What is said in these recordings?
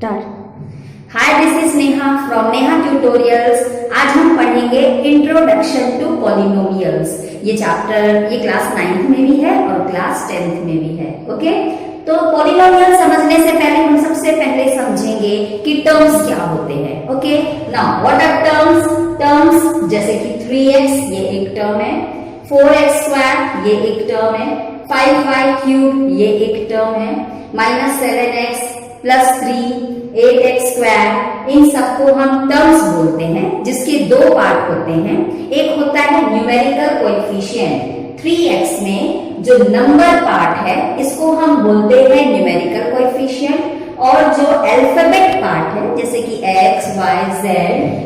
Hi, this is Neha from Neha tutorials. आज हम पढ़ेंगे इंट्रोडक्शन टू पॉलिनोमियल्स। ये क्लास 9th में भी है और क्लास 10th में भी है। ओके, तो पॉलिनोमियल समझने से पहले हम सबसे पहले समझेंगे कि टर्म्स क्या होते हैं। Okay, now what are terms? Terms जैसे कि 3x ये एक टर्म है, 4x² ये एक टर्म है, 5y³ ये एक टर्म है, -7x +3 8x², इन सबको हम टर्म्स बोलते हैं, जिसके दो पार्ट होते हैं। एक होता है न्यूमेरिकल कोएफिशिएंट। 3x में जो नंबर पार्ट है इसको हम बोलते हैं न्यूमेरिकल कोएफिशिएंट, और जो अल्फाबेट पार्ट है जैसे कि x, y, z,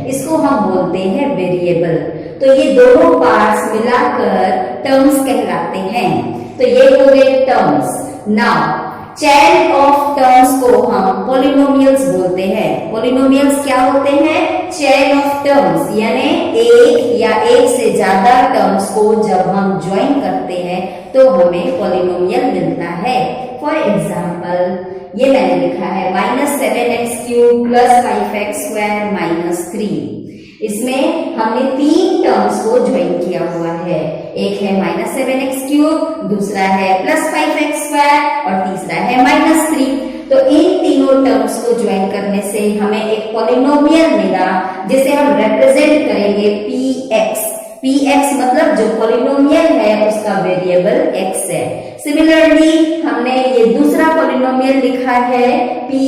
इसको हम बोलते हैं वेरिएबल। तो ये दोनों पार्ट्स मिलाकर टर्म्स कहलाते हैं। तो ये हो गए terms. Now chain of terms को हम पॉलिनोमियल्स बोलते हैं। पॉलिनोमियल्स क्या होते हैं? चेन ऑफ टर्म्स, यानी एक या एक से ज्यादा टर्म्स को जब हम ज्वाइन करते हैं तो हमें पॉलिनोमियल मिलता है। फॉर एग्जाम्पल, ये मैंने लिखा है -7x³ + 5x² - 3। इसमें हमने तीन टर्म्स को ज्वाइन किया हुआ है। एक है -7x³, दूसरा है +5x² और तीसरा है -3। तो इन तीनों टर्म्स को ज्वाइन करने से हमें एक पॉलिनोमियल मिला, जिसे हम रिप्रेजेंट करेंगे px। px मतलब जो पॉलिनोमियल है उसका वेरिएबल x है। सिमिलरली हमने ये दूसरा पॉलिनोमियल लिखा है py।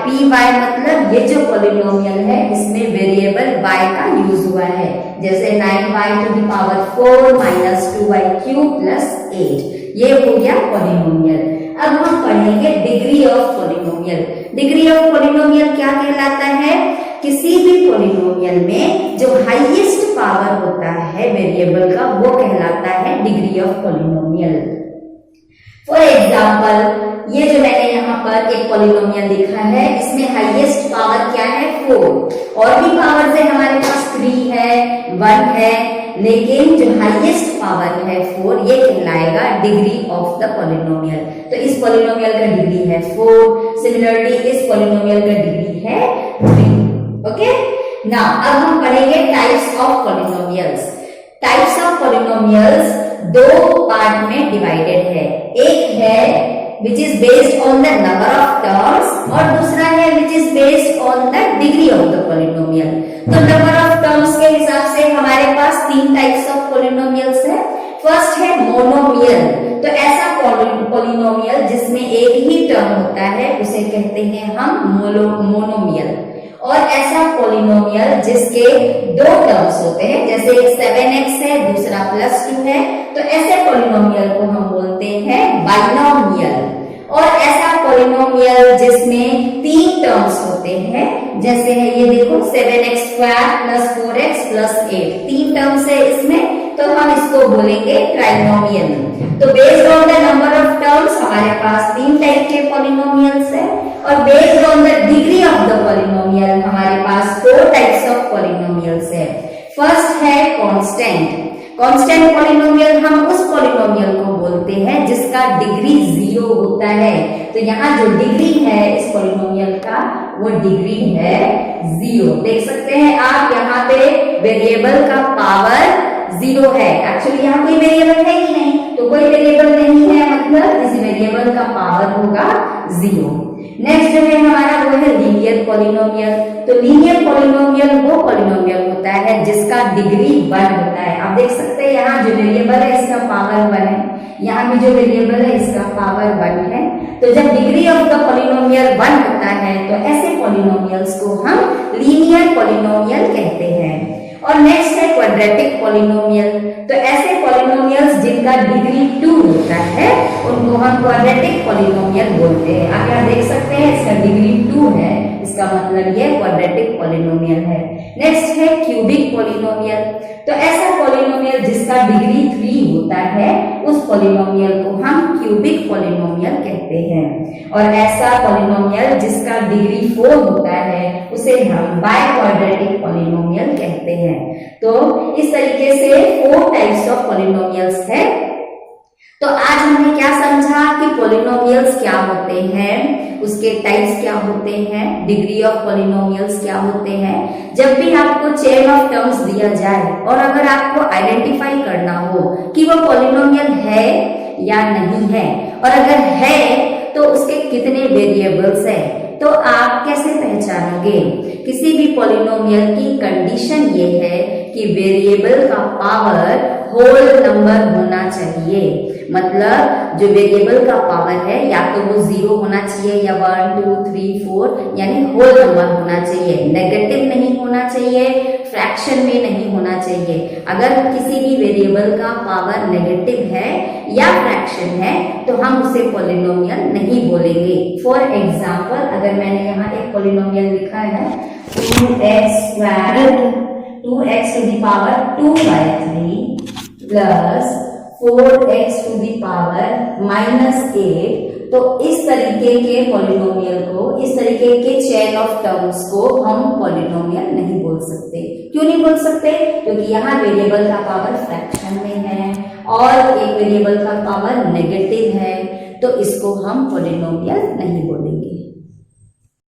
py मतलब ये जो पॉलिनोमियल है इसमें वेरिएबल y का यूज हुआ है, जैसे 9y⁴ - 2y³ + 8। ये हो गया पॉलिनोमियल। अब हम पढ़ेंगे degree of polynomial. Degree of polynomial क्या कहलाता है? किसी भी पॉलिनोमियल में जो हाईएस्ट पावर होता है वेरिएबल का, वो कहलाता है degree of polynomial. For example, ये जो मैंने यहाँ पर एक पॉलिनोमियल लिखा है, इसमें हाईएस्ट पावर क्या है? 4। और भी पावर्स है हमारे पास, 3 है, 1 है, लेकिन जो हाईएस्ट पावर है 4, ये कहलाएगा डिग्री ऑफ द पॉलिनोमियल। तो इस पॉलिनोमियल का डिग्री है 4। सिमिलरली इस पॉलिनोमियल का डिग्री है 3। ओके, नाउ अब हम पढ़ेंगे types of polynomials. Types of polynomials दो पार्ट में डिवाइडेड है। एक है which is based on the number of terms, और दूसरा है which is based on the degree of the polynomial. तो नंबर ऑफ टर्म्स के हिसाब से हमारे पास तीन टाइप्स ऑफ पॉलिनोमियल्स है। फर्स्ट है मोनोमियल। तो ऐसा पॉलिनोमियल जिसमें एक ही टर्म होता है उसे कहते हैं हम मोनोमियल। और ऐसा पॉलिनोमियल जिसके दो टर्म्स होते हैं, जैसे 7x है, दूसरा +2 है, तो ऐसे पॉलिनोमियल को हम बोलते हैं बाइनोमियल। और ऐसा पॉलिनोमियल जिसमें तीन टर्म्स होते हैं, जैसे है ये देखो 7x² + 4x + 8, तीन टर्म्स है इसमें, तो हम इसको बोलेंगे ट्राइनोमियल। तो based on the number of terms हमारे पास तीन टाइप के पॉलिनोमियल्स है, और based on the degree of the polynomial हमारे पास 4 टाइप्स ऑफ पॉलिनोमियल्स है। फर्स्ट है कांस्टेंट। कांस्टेंट पॉलिनोमियल हम उस पॉलिनोमियल को बोलते हैं जिसका डिग्री 0 होता है। तो यहाँ जो डिग्री है इस पॉलिनोमियल का, वो डिग्री है 0। देख सकते हैं आप, यहाँ पे वेरिएबल का पावर 0 है। एक्चुअली यहाँ कोई वेरिएबल है ही नहीं, तो कोई वेरिएबल नहीं है, मतलब इस वेरिएबल का पावर होगा 0। नेक्स्ट जो है हमारा वो है लीनियर पॉलिनोमियल। तो लीनियर पॉलिनोमियल वो पॉलिनोमियल होता है जिसका डिग्री 1 होता है। आप देख सकते हैं यहाँ जो वेरिएबल है इसका पावर 1 है, यहाँ भी जो वेरिएबल है इसका पावर 1 है। तो जब डिग्री ऑफ द पॉलिनोमियल 1 होता है तो ऐसे पॉलिनोमियल्स को हम लीनियर पॉलिनोमियल कहते हैं। और नेक्स्ट है क्वाड्रेटिक पॉलिनोमियल। तो ऐसे पॉलिनोमियल्स जिनका डिग्री 2 होता है उनको हम क्वाड्रेटिक पॉलिनोमियल बोलते हैं। आप यहाँ देख सकते हैं इसका डिग्री 2 है, इसका मतलब ये क्वाड्रेटिक पॉलिनोमियल है। नेक्स्ट है क्यूबिक पॉलिनोमियल। तो ऐसा पॉलिनोमियल जिसका डिग्री 3 होता है उस पॉलिनोमियल को हम क्यूबिक पॉलिनोमियल कहते हैं। और ऐसा पॉलिनोमियल जिसका डिग्री 4 होता है उसे हम बाइक्वाड्रेटिक पॉलिनोमियल कहते हैं। तो इस तरीके से 4 टाइप्स ऑफ पॉलिनोमियल्स है। तो आज हमने क्या समझा कि पॉलिनोमियल्स क्या होते हैं, उसके टाइप्स क्या होते हैं, डिग्री ऑफ पॉलिनोमियल्स क्या होते हैं। जब भी आपको चेन ऑफ टर्म्स दिया जाए और अगर आपको आइडेंटिफाई करना हो कि वो पॉलिनोमियल है या नहीं है, और अगर है तो उसके कितने वेरिएबल्स है, तो आप कैसे पहचानोगे? किसी भी पॉलिनोमियल की कंडीशन ये है कि वेरिएबल का पावर होल नंबर होना चाहिए। मतलब जो वेरिएबल का पावर है या तो वो 0 होना चाहिए या 1 2 3 4 यानी होल नंबर होना चाहिए, नेगेटिव नहीं होना चाहिए, फ्रैक्शन में नहीं होना चाहिए। अगर किसी भी वेरिएबल का पावर नेगेटिव है या फ्रैक्शन है तो हम उसे पॉलिनोमियल नहीं बोलेंगे। फॉर एग्जाम्पल, अगर मैंने यहाँ एक पॉलिनोमियल लिखा है 2x to the power 2/3 plus 4x to the power -8, तो इस तरीके के पॉलिनोमियल को, इस तरीके के चेन ऑफ टर्म्स को हम पॉलिनोमियल नहीं बोल सकते। क्यों नहीं बोल सकते? क्योंकि यहाँ वेरिएबल का पावर फ्रैक्शन में है और एक वेरिएबल का पावर नेगेटिव है, तो इसको हम पॉलिनोमियल नहीं बोलेंगे।